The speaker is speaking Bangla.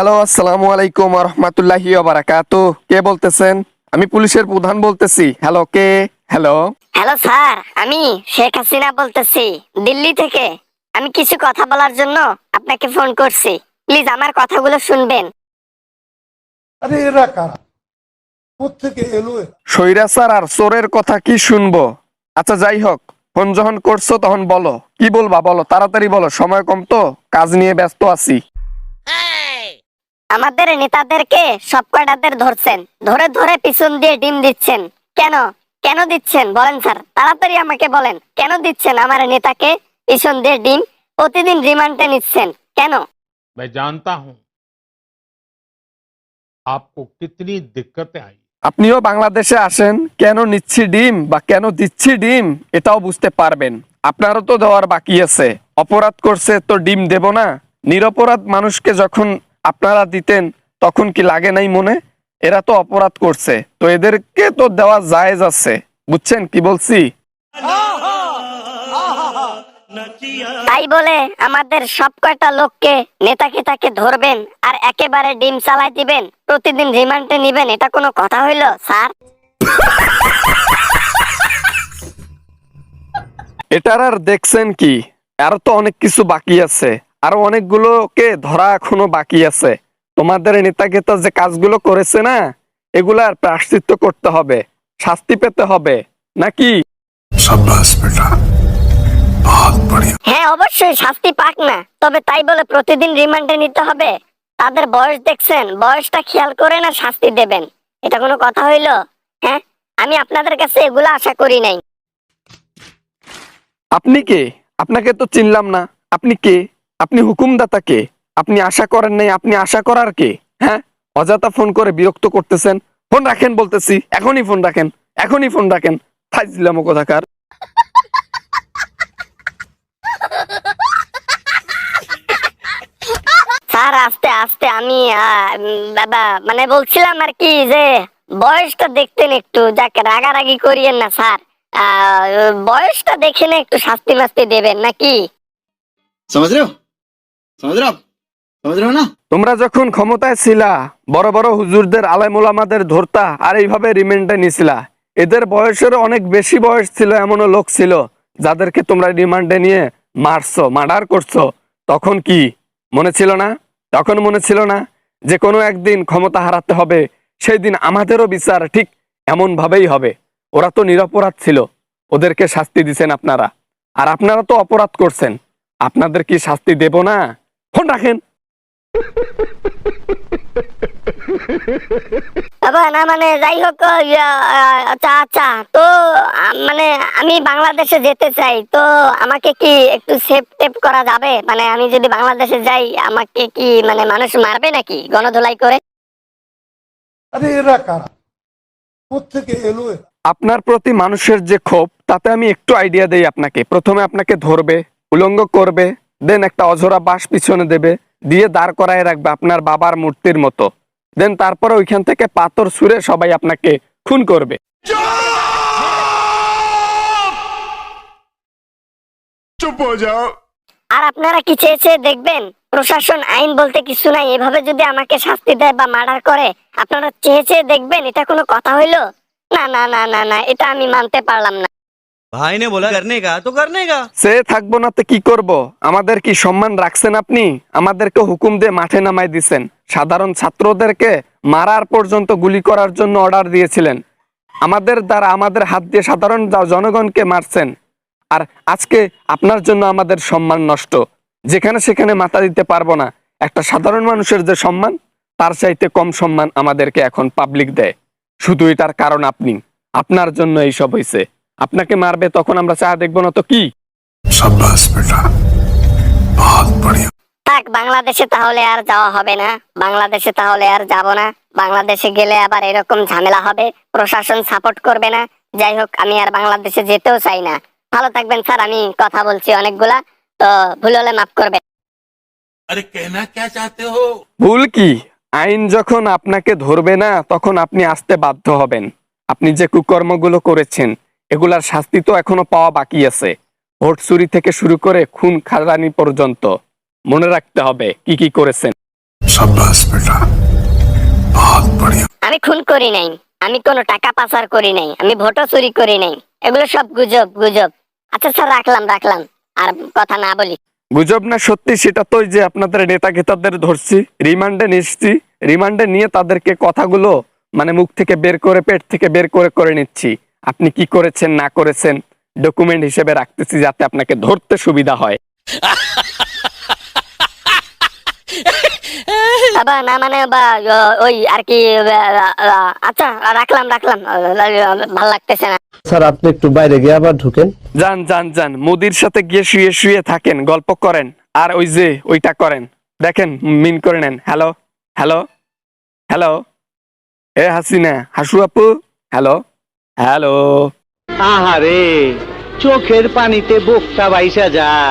হ্যালো, আসসালামু আলাইকুম ওয়া রাহমাতুল্লাহি ওয়া বারাকাতুহু। কে বলতেছেন? আমি পুলিশের প্রধান বলতেছি। হ্যালো, কে? হ্যালো। হ্যালো স্যার, আমি শেখ হাসিনা বলতেছি দিল্লি থেকে। আমি কিছু কথা বলার জন্য আপনাকে ফোন করছি। প্লিজ আমার কথাগুলো শুনবেন। আরে এরা কারা, কোত্থেকে এলো এরা? স্বৈরাচার আর চোরের কথা কি শুনবো? আচ্ছা, যাই হোক, ফোন যখন করছো তখন বলো, কি বলবা বলো, তাড়াতাড়ি বলো, সময় কম তো, কাজ নিয়ে ব্যস্ত আছি। আমাদের নেতাদেরকে সব কয়টাদের ধরছেন, ধরে ধরে পিছন দিয়ে ডিম দিচ্ছেন। কেন কেন দিচ্ছেন বলেন স্যার, তাড়াতাড়ি আমাকে বলেন, কেন দিচ্ছেন আমার নেতাকে পিছন দিয়ে ডিম? প্রতিদিন রিমান্ডে নিচ্ছেন কেন? मैं जानता हूं आपको कितनी दिक्कतें आई। আপনিও বাংলাদেশে আসেন, কেন নিচ্ছি ডিম বা কেন দিচ্ছি ডিম এটাও বুঝতে পারবেন। আপনারও তো দেওয়ার বাকি আছে। অপরাধ করছে তো ডিম দেব না? নিরপরাধ মানুষকে যখন আপনারা দিতেন তখন কি লাগে নাই মনে? এরা তো অপরাধ করছে, তো এদেরকে তো দেওয়া জায়েজ আছে। বুঝছেন কি বলছি? তাই বলে আমাদের সব কয়টা লোককে নেতাকে তাকে ধরবেন আর একেবারে ডিম চালাই দিবেন, প্রতিদিন রিমান্ডে নিবেন, এটা কোনো কথা হইলো স্যার? এটার আর দেখছেন কি? আরো তো অনেক কিছু বাকি আছে, আরো অনেকগুলোকে ধরা এখনো বাকি আছে। তোমাদের নেতাকে তো যে কাজগুলো করেছে না, এগুলার প্রায়শ্চিত্ত করতে হবে, শাস্তি পেতে হবে নাকি? शाबाश बेटा, बहुत बढ़िया। হ্যাঁ অবশ্যই শাস্তি পাক না, তবে তাই বলে প্রতিদিন রিমান্ডে নিতে হবে? তাদের বয়স দেখছেন, বয়সটা খেয়াল করে না শাস্তি দেবেন, এটা কোনো কথা হইলো? হ্যাঁ, আমি আপনাদের কাছে এগুলো আশা করি নাই। আপনি কে? আপনাকে তো চিনলাম না। আপনি কে? আপনি হুকুমদাতা কে? আপনি আশা করেন নাই, আপনি আশা করার কে? হ্যাঁ, অযথা ফোন করে বিরক্ত করতেছেন। ফোন রাখেন বলতেছি, এখনই ফোন রাখেন, এখনই ফোন রাখেন। ফাইজলাম কোথাকার। স্যার আস্তে আস্তে আমি বাবা মানে বলছিলাম আর কি, যে বয়সটা দেখতেন একটু, যাকে রাগারাগি করিয়েন না স্যার। বয়সটা দেখে না একটু শাস্তি মাস্তি দেবেন নাকি? समझ रहे हो समझ रहे हो आप समझ रहे हो ना। তোমরা যখন ক্ষমতায় ছিলা, বড় বড় হুজুরদের আলেমুলামাদের ধরতা আর এইভাবে রিমান্ডে নিছিলা। এদের বয়সের অনেক বেশি বয়স ছিল, এমনও লোক ছিল যাদেরকে তোমরা রিমান্ডে নিয়ে মারছো, মার্ডার করছো। তখন কি মনে ছিল না? তখন মনে ছিল না যে কোনো একদিন ক্ষমতা হারাতে হবে, সেই দিন আমাদেরও বিচার ঠিক এমন ভাবেই হবে? ওরা তো নিরপরাধ ছিল, ওদেরকে শাস্তি দিছেন আপনারা। আর আপনারা তো অপরাধ করছেন, আপনাদের কি শাস্তি দেব না? ফোন রাখেন। বাবা না মানে যাই হোক, আচ্ছা আচ্ছা, তো মানে আমি বাংলাদেশে যেতে চাই, তো আমাকে কি একটু সেভ টেপ করা যাবে? মানে আমি যদি বাংলাদেশে যাই আমাকে কি মানে মানুষ মারবে নাকি গণধোলাই করে? আরে এরা কারা, কোত্থেকে এলো এরা? আপনার প্রতি মানুষের যে ক্ষোভ, তাতে আমি একটু আইডিয়া দেই আপনাকে। প্রথমে আপনাকে ধরবে, উলঙ্গ করবে, দেন একটা অঝরা বাঁশ পিছনে দেবে, দিয়ে দাঁড় করায় রাখবে আপনার বাবার মূর্তির মতো। দেন তারপরে ওইখান থেকে পাথর ছুঁড়ে সবাই আপনাকে খুন করবে। চুপ হয়ে যাও। আর আপনারা কি চেয়ে চেয়ে দেখবেন? প্রশাসন আইন বলতে কিছু নাই, এভাবে যদি আমাকে শাস্তি দেয় বা মার্ডার করে আপনারা চেয়ে চেয়ে দেখবেন? এটা কোনো কথা হইলো? না না না না না, এটা আমি মানতে পারলাম না। भाई ने बोला करने का तो करने का। সে থাকবো না তো কি করব? আমাদের কি সম্মান রাখছেন আপনি? আমাদেরকে হুকুম দিয়ে মাঠে নামাই দিছেন। সাধারণ ছাত্রদেরকে মারার পর্যন্ত গুলি করার জন্য অর্ডার দিয়েছিলেন। আমাদের দ্বারা, আমাদের হাত দিয়ে সাধারণ জনগণকে মারছেন। আর আজকে আপনার জন্য আমাদের সম্মান নষ্ট, যেখানে সেখানে মাথা দিতে পারবো না। একটা সাধারণ মানুষের যে সম্মান, তার চাইতে কম সম্মান আমাদেরকে এখন পাবলিক দেয়। শুধু এটার কারণ আপনি, আপনার জন্য এইসব হয়েছে। আপনাকে মারবে তখন আমরা চা দেখবো না তো কি? शाबाश बेटा, बहुत बढ़िया। থাক, বাংলাদেশে তাহলে আর যাওয়া হবে না, বাংলাদেশে তাহলে আর যাব না। বাংলাদেশে গেলে আবার এরকম ঝামেলা হবে, প্রশাসন সাপোর্ট করবে না। যাই হোক, আমি আর বাংলাদেশে যেতেও চাই না। ভালো থাকবেন স্যার, আমি কথা বলছি অনেকগুলা, তো ভুল হলে মাফ করবেন। अरे कहना क्या चाहते हो। ভুল কি? আইন যখন আপনাকে ধরবে না তখন আপনি আসতে বাধ্য হবেন। আপনি যে কুকর্মগুলো করেছেন, এগুলার শাস্তি তো এখনো পাওয়া বাকি আছে। ভোট চুরি থেকে শুরু করে খুন খারানি পর্যন্ত মনে রাখতে হবে কি কি করেছেন। शाबाश बेटा बहुत बढ़िया আমি খুন করি নাই, আমি কোনো টাকা পাচার করি নাই, আমি ভোটও চুরি করি নাই। এগুলো সব গুজব গুজব। আচ্ছা স্যার, রাখলাম, আর কথা না বলি। গুজব না সত্যি সেটা তো ওই যে আপনাদের নেতা গেতাদের ধরছি, রিমান্ডে নিচ্ছি, রিমান্ডে নিয়ে তাদেরকে কথাগুলো মানে মুখ থেকে বের করে পেট থেকে বের করে নিচ্ছি। আপনি কি করেছেন না করেছেন ডকুমেন্ট হিসেবে রাখতেছি যাতে আপনাকে ধরতে সুবিধা হয়। বাবা না মানে বা ওই আর কি আচ্ছা রাখলাম ভালো লাগতেছে না। স্যার আপনি একটু বাইরে গিয়ে আবার ঢুকেন। যান মোদির সাথে গিয়ে শুয়ে থাকেন, গল্প করেন, আর ওই যে ওইটা করেন, দেখেন মিন করে নেন। হ্যালো হ্যালো হ্যালো, এ হাসিনা, হাসু আপু, হ্যালো হ্যালো। আহারে চোখের পানিতে বোকটা বাইসা যায়।